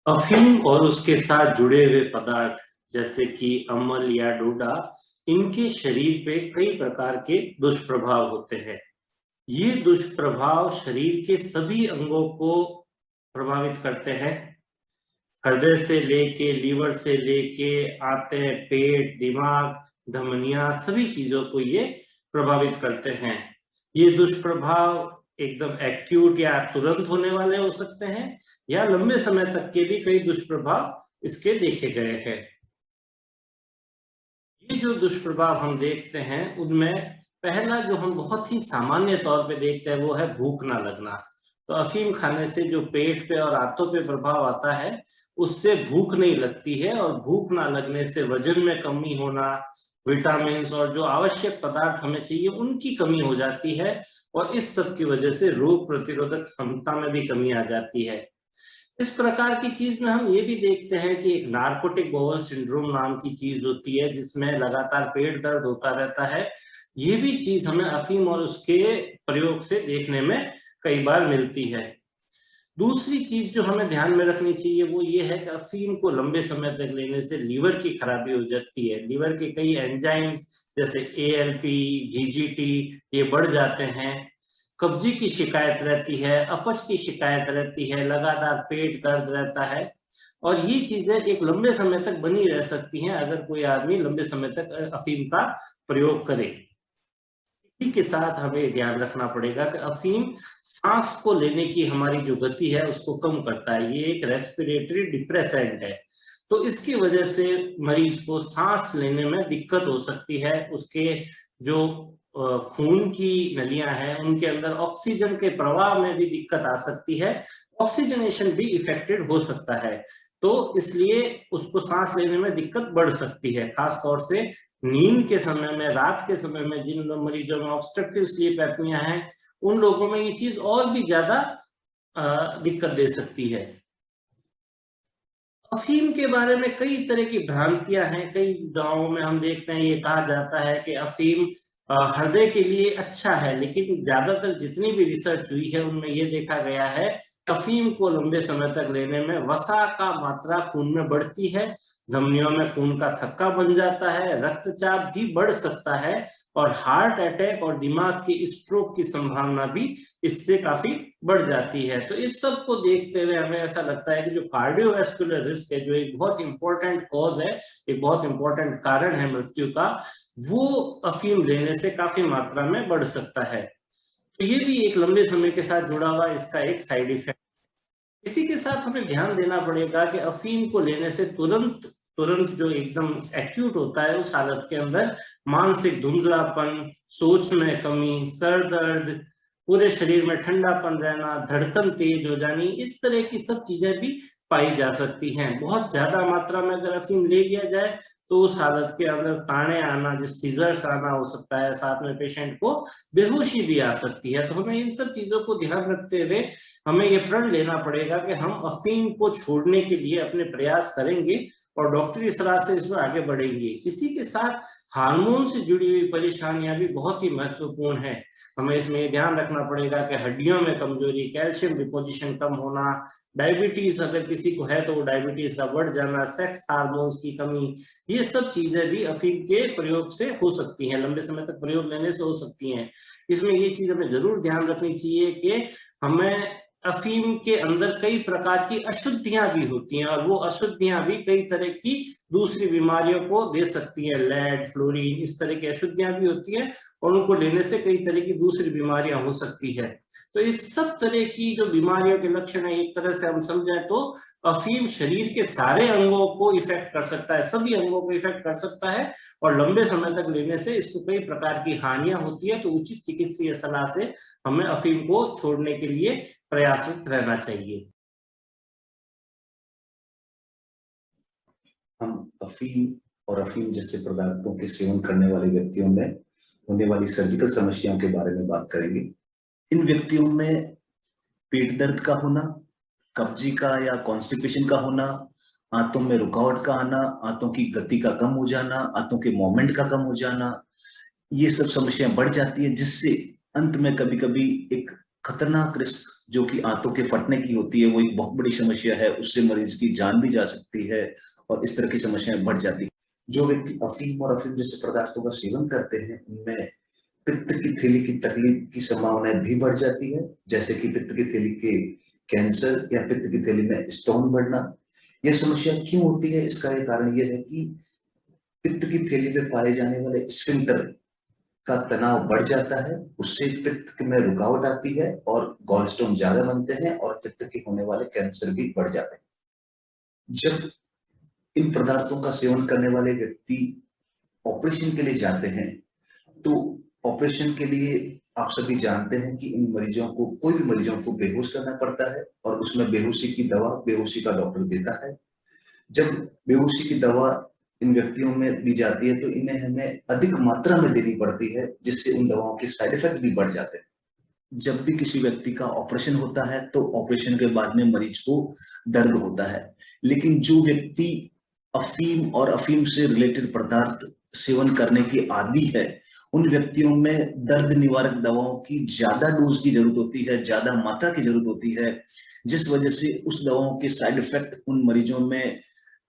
अफीम और उसके साथ जुड़े हुए पदार्थ जैसे कि अमल या डोडा, इनके शरीर पे कई प्रकार के दुष्प्रभाव होते हैं। ये दुष्प्रभाव शरीर के सभी अंगों को प्रभावित करते हैं। हृदय से लेके लीवर से लेके आते हैं पेट, दिमाग, धमनियां, सभी चीजों को ये प्रभावित करते हैं। ये दुष्प्रभाव एकदम एक्यूट या तुरंत होने वाले हो सकते हैं, या लंबे समय तक के भी कई दुष्प्रभाव इसके देखे गए हैं। ये जो दुष्प्रभाव हम देखते हैं उनमें पहला जो हम बहुत ही सामान्य तौर पे देखते हैं वो है भूख ना लगना। तो अफीम खाने से जो पेट पे और आंतों पे प्रभाव आता है, उससे भूख नहीं लगती है, और भूख ना लगने से वजन में कमी होना, विटामिन और जो आवश्यक पदार्थ हमें चाहिए उनकी कमी हो जाती है, और इस सब की वजह से रोग प्रतिरोधक क्षमता में भी कमी आ जाती है। इस प्रकार की चीज में हम ये भी देखते हैं कि एक नार्कोटिक बाउल सिंड्रोम नाम की चीज होती है, जिसमें लगातार पेट दर्द होता रहता है। ये भी चीज हमें अफीम और उसके प्रयोग से देखने में कई बार मिलती है। दूसरी चीज जो हमें ध्यान में रखनी चाहिए वो ये है कि अफीम को लंबे समय तक लेने से लीवर की खराबी हो जाती है। लीवर के कई एंजाइम्स जैसे एएलपी, जीजीटी, ये बढ़ जाते हैं। कब्जी की शिकायत रहती है, अपच की शिकायत रहती है, लगातार पेट दर्द रहता है, और ये चीजें एक लंबे समय तक बनी रह सकती हैं अगर कोई आदमी लंबे समय तक अफीम का प्रयोग करे। इसी के साथ हमें ध्यान रखना पड़ेगा कि अफीम सांस को लेने की हमारी जो गति है उसको कम करता है। ये एक रेस्पिरेटरी डिप्रेसेंट है, तो इसकी वजह से मरीज को सांस लेने में दिक्कत हो सकती है। उसके जो खून की नलियां हैं उनके अंदर ऑक्सीजन के प्रवाह में भी दिक्कत आ सकती है, ऑक्सीजनेशन भी इफेक्टेड हो सकता है। तो इसलिए उसको सांस लेने में दिक्कत बढ़ सकती है, खासतौर से नींद के समय में, रात के समय में जिन मरीजों में ऑब्स्ट्रक्टिव स्लीप एपनिया है, उन लोगों में ये चीज और भी ज्यादा दिक्कत दे सकती है। अफीम के बारे में कई तरह की भ्रांतियां हैं। कई गांवों में हम देखते हैं, ये कहा जाता है कि अफीम हृदय के लिए अच्छा है, लेकिन ज्यादातर जितनी भी रिसर्च हुई है उनमें ये देखा गया है अफीम को लंबे समय तक लेने में वसा का मात्रा खून में बढ़ती है, धमनियों में खून का थक्का बन जाता है, रक्तचाप भी बढ़ सकता है, और हार्ट अटैक और दिमाग की स्ट्रोक की संभावना भी इससे काफी बढ़ जाती है। तो इस सब को देखते हुए हमें ऐसा लगता है कि जो कार्डियोवैस्कुलर रिस्क है, जो एक बहुत इंपॉर्टेंट कॉज है, एक बहुत इंपॉर्टेंट कारण है मृत्यु का, वो अफीम लेने से काफी मात्रा में बढ़ सकता है। तो ये भी एक लंबे समय के साथ जुड़ा हुआ इसका एक साइड इफेक्ट। इसी के साथ हमें ध्यान देना पड़ेगा कि अफीम को लेने से तुरंत तुरंत जो एकदम एक्यूट होता है उस हालत के अंदर मानसिक धुंधलापन, सोच में कमी, सर दर्द, पूरे शरीर में ठंडापन रहना, धड़कन तेज हो जानी, इस तरह की सब चीजें भी पाई जा सकती हैं। बहुत ज्यादा मात्रा में अगर अफीम ले लिया जाए तो उस हालत के अंदर ताने आना, जो सीजर्स आना हो सकता है, साथ में पेशेंट को बेहोशी भी आ सकती है। तो हमें इन सब चीजों को ध्यान रखते हुए हमें ये प्रण लेना पड़ेगा कि हम अफीम को छोड़ने के लिए अपने प्रयास करेंगे और डॉक्टरी सलाह से इसमें आगे बढ़ेंगे। इसी के साथ हार्मोन से जुड़ी हुई परेशानियां भी बहुत ही महत्वपूर्ण है। हमें इसमें ये ध्यान रखना पड़ेगा कि हड्डियों में कमजोरी, कैल्शियम डिपोजिशन कम होना, डायबिटीज अगर किसी को है तो वो डायबिटीज का बढ़ जाना, सेक्स हार्मोन्स की कमी, ये सब चीजें भी अफीम के प्रयोग से हो सकती हैं, लंबे समय तक प्रयोग लेने से हो सकती हैं। इसमें ये चीज हमें जरूर ध्यान रखनी चाहिए कि हमें अफीम के अंदर कई प्रकार की अशुद्धियां भी होती हैं, और वो अशुद्धियां भी कई तरह की दूसरी बीमारियों को दे सकती है। लेड, फ्लोरीन, इस तरह की अशुद्धियां भी होती हैं, और उनको लेने से कई तरह की दूसरी बीमारियां हो सकती है। तो इस सब तरह की जो बीमारियों के लक्षण है, एक तरह से हम समझें तो अफीम शरीर के सारे अंगों को इफेक्ट कर सकता है, सभी अंगों को इफेक्ट कर सकता है, और लंबे समय तक लेने से इसको कई प्रकार की हानियां होती है। तो उचित चिकित्सीय सलाह से हमें अफीम को छोड़ने के लिए प्रयासरत रहना चाहिए। हम अफीम और अफीम जैसे पदार्थों के सेवन करने वाले व्यक्तियों में होने वाली सर्जिकल समस्याओं के बारे में बात करेंगे। इन व्यक्तियों में पेट दर्द का होना, कब्जी का या कॉन्स्टिपेशन का होना, आंतों में रुकावट का आना, आंतों की गति का कम हो जाना, आंतों के मोमेंट का कम हो जाना, ये सब समस्याएं बढ़ जाती है, जिससे अंत में कभी कभी एक खतरनाक रिस्क जो कि आंतों के फटने की होती है, वो एक बहुत बड़ी समस्या है, उससे मरीज की जान भी जा सकती है और इस तरह की समस्याएं बढ़ जाती है। जो व्यक्ति अफीम और अफीम जैसे पदार्थों का सेवन करते हैं, उनमें पित्त की थैली की तकलीफ की संभावनाएं भी बढ़ जाती है, जैसे कि पित्त की थैली के कैंसर या पित्त की थैली में स्टोन बढ़ना। यह समस्या क्यों होती है, इसका एक कारण यह है कि पित्त की थैली में पाए जाने वाले स्फिंक्टर का तनाव बढ़ जाता है, उससे पित्त में रुकावट आती है और गॉलस्टोन ज्यादा बनते हैं और पित्त के होने वाले कैंसर भी बढ़ जाते हैं। जब इन पदार्थों का सेवन करने वाले व्यक्ति ऑपरेशन के लिए जाते हैं, तो ऑपरेशन के लिए आप सभी जानते हैं कि इन मरीजों को, कोई भी मरीजों को बेहोश करना पड़ता है और उसमें बेहोशी की दवा बेहोशी का डॉक्टर देता है। जब बेहोशी की दवा इन व्यक्तियों में दी जाती है, तो इन्हें हमें अधिक मात्रा में देनी पड़ती है, जिससे उन दवाओं के साइड इफेक्ट भी बढ़ जाते हैं। जब भी किसी व्यक्ति का ऑपरेशन होता है, तो ऑपरेशन के बाद में मरीज को दर्द होता है, लेकिन जो व्यक्ति अफीम और अफीम से रिलेटेड पदार्थ सेवन करने की आदी है, उन व्यक्तियों में दर्द निवारक दवाओं की ज्यादा डोज की जरूरत होती है, ज्यादा मात्रा की जरूरत होती है, जिस वजह से उस दवाओं के साइड इफेक्ट उन मरीजों में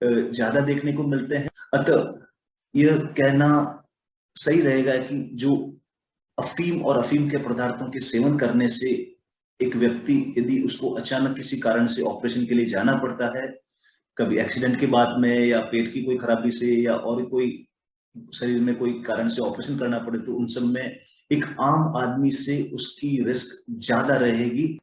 ज्यादा देखने को मिलते हैं। अतः यह कहना सही रहेगा कि जो अफीम और अफीम के पदार्थों के सेवन करने से एक व्यक्ति, यदि उसको अचानक किसी कारण से ऑपरेशन के लिए जाना पड़ता है, कभी एक्सीडेंट के बाद में या पेट की कोई खराबी से या और कोई शरीर में कोई कारण से ऑपरेशन करना पड़े, तो उन सब में एक आम आदमी से उसकी रिस्क ज्यादा रहेगी।